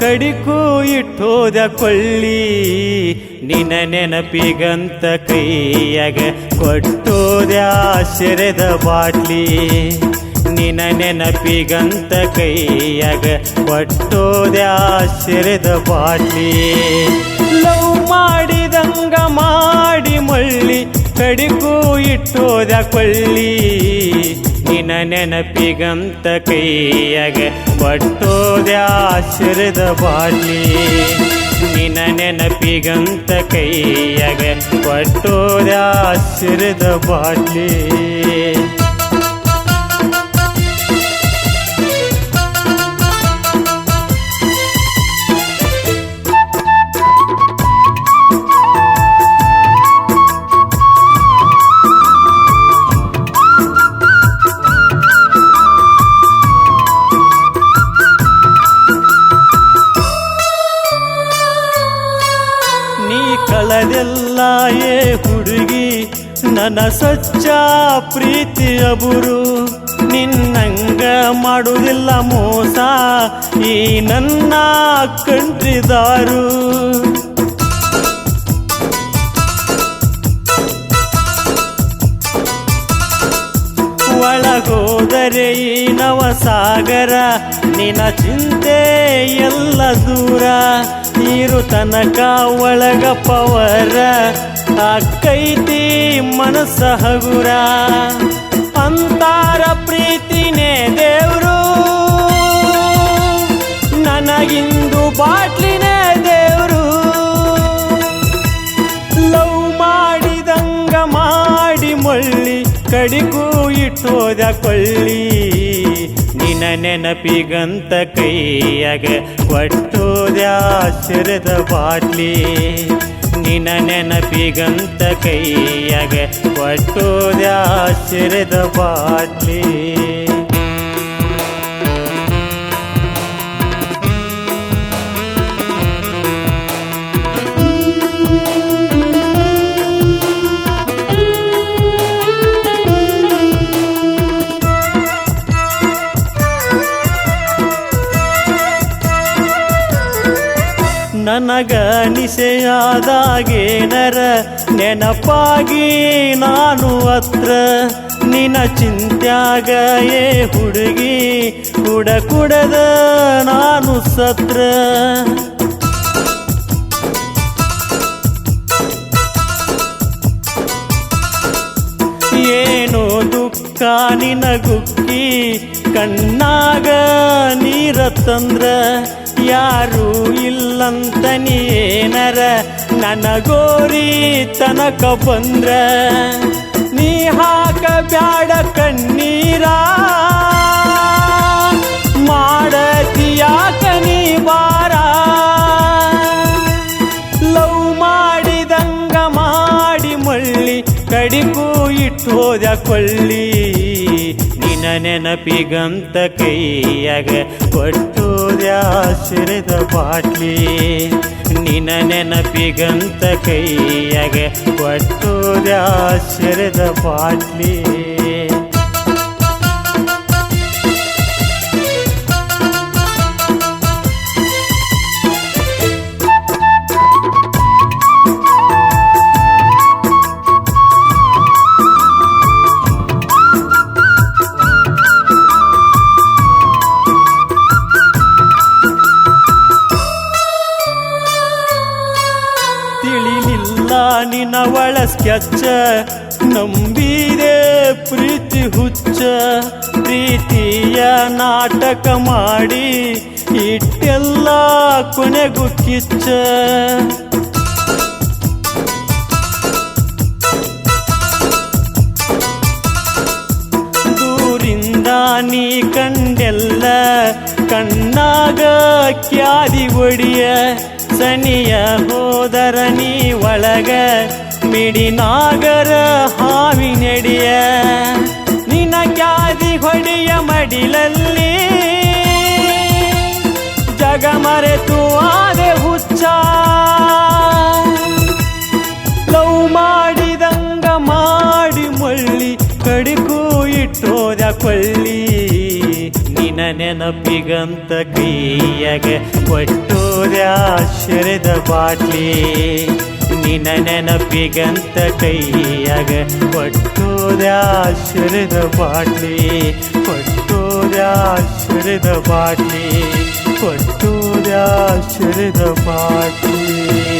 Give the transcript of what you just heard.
ಕಡಿಕೂ ಇಟ್ಟೋದ ಕೊಳ್ಳಿ ನಿನ್ನ ನೆನಪಿಗಂತ ಕೈಯಾಗ ಕೊಟ್ಟೋದ್ಯ ಸೆರೆದ ಬಾಟ್ಲಿ ನಿನ್ನ ನೆನಪಿಗಂತ ಕೈಯಾಗ ಕೊಟ್ಟೋದ್ಯ ಸೆರೆದ ಬಾಟ್ಲಿ ಲವ್ ಮಾಡಿದಂಗ ಮಾಡಿ ಮಳ್ಳಿ ಕಡಿಕೂ ಇಟ್ಟೋದ ಕೊಳ್ಳಿ ನಿನ್ನ ನೆನಪಿಗಂತ ಕೈಯಾಗ ಕೊಟ್ಟೋದ್ಯ ಸೆರೆದ ಬಾಟ್ಲಿ ನಿನ್ನ ನೆನಪಿಗಂತ ಕೈಯಾಗ ಕೊಟ್ಟೋದ್ಯ ಸೆರೆದ ಬಾಟ್ಲಿ ಕಳದೆಲ್ಲ ಏ ಹುಡುಗಿ ನನ್ನ ಸಚ್ಚ ಪ್ರೀತಿಯ ಬುರು ನಿನ್ನಂಗ ಮಾಡುವುದಿಲ್ಲ ಮೋಸ ಈ ನನ್ನ ಕಂಟ್ರಿದಾರು ಒಳಗೋದರೆ ಈ ನವಸಾಗರ ನಿನ್ನ ಚಿಂತೆ ಎಲ್ಲ ದೂರ ನೀರು ತನಕ ಒಳಗ ಪವರ ಆಕೈತಿ ಮನಸ್ಸ ಹಗುರ ಅಂತಾರ ಪ್ರೀತಿನೇ ದೇವ್ರು ನನಗಿಂದು ಬಾಟ್ಲಿನೇ ದೇವ್ರು ಲವ್ ಮಾಡಿದಂಗ ಮಾಡಿ ಮಳ್ಳಿ ಕಡಿಗೂ ಇಟ್ಟೋದ ಕೊಳ್ಳಿ ನಿನ್ನ ನೆನಪಿಗಂತ ಕೈಯಾಗ ಕೊಟ್ಟೋದ್ಯ ಸೆರೆದ ಬಾಟ್ಲಿ ನಿನ್ನ ನೆನಪಿಗಂತ ಕೈಯಾಗ ಕೊಟ್ಟೋದ್ಯ ಸೆರೆದ ಬಾಟ್ಲಿ ನನಗ ನಿಸೆಯಾದಾಗೇನರ ನೆನಪಾಗಿ ನಾನು ಹತ್ರ ನಿನ್ನ ಚಿಂತ್ಯಾಗ ಏ ಹುಡುಗಿ ಕುಡದ ನಾನು ಸತ್ರ ಏನೋ ದುಃಖ ನಿನಗುಕ್ಕಿ ಕಣ್ಣಾಗ ನೀರ ತಂದ್ರ ಯಾರು ಇಲ್ಲಂತ ನೀನರ ನನಗೋರಿ ತನಕ ಬಂದ್ರ ನೀ ಹಾಕ ಬ್ಯಾಡ ಕಣ್ಣೀರ ಮಾಡತಿಯಾಕ ನೀ ಬಾರ ಲವ್ ಮಾಡಿದಂಗ ಮಾಡಿ ಮಳ್ಳಿ ಕಡಿಗೂ ಇಟ್ಟೋದ ಕೊಳ್ಳಿ ನಿನ್ನ ನೆನಪಿಗಂತ ಕೈಯಾಗ ಕೊಟ್ಟೋದ್ಯ ಸೆರೆದ ಬಾಟ್ಲಿ ನಿನ್ನ ನೆನಪಿಗಂತ ಕೈಯಾಗ ಕೊಟ್ಟೋದ್ಯ ಸೆರೆದ ಬಾಟ್ಲಿ ನಿನ್ನ ಒಳ ಸ್ಕೆಚ್ಚ ನಂಬಿದೆ ಪ್ರೀತಿ ಹುಚ್ಚ ಪ್ರೀತಿಯ ನಾಟಕ ಮಾಡಿ ಇಟ್ಟೆಲ್ಲ ಕೊನೆಗೂ ಕಿಚ್ಚ ದೂರಿಂದ ನೀ ಕಂಡೆಲ್ಲ ಕಣ್ಣಾಗ ಕ್ಯಾದಿ ಒಡಿಯ ಸನಿಯ ಹೋದರ ನೀ ಒಳಗ ಮಿಡಿನಾಗರ ಹಾವಿ ನೆಡಿಯ ನಿನ್ನ ಕ್ಯಾದಿ ಹೊಡಿಯ ಮಡಿಲಲ್ಲಿ ಜಗ ಮರೆತು ಆದೆ ಹುಚ್ಚ ಲವ್ ಮಾಡಿದಂಗ ಮಾಡಿ ಮಳ್ಳಿ ಕಡಿಗೂ ಇಟ್ಟೋದ ಕೊಳ್ಳಿ ನಿನ್ನ ನೆನಪಿಗಂತ ಕೈಯಾಗ ಕೊಟ್ಟೋದ್ಯಾಶ್ಚರ್ಯದ ಬಾಟ್ಲಿ ನಿನ್ನ ನೆನಪಿಗಂತ ಕೈಯಾಗ ಕೊಟ್ಟೋದ್ಯಾಶ್ಚರ್ಯದ ಬಾಟ್ಲಿ ಕೊಟ್ಟೋದ್ಯಾಶ್ಚರ್ಯದ ಬಾಟ್ಲಿ ಕೊಟ್ಟೋದ್ಯಾಶ್ಚರ್ಯದ ಬಾಟ್ಲಿ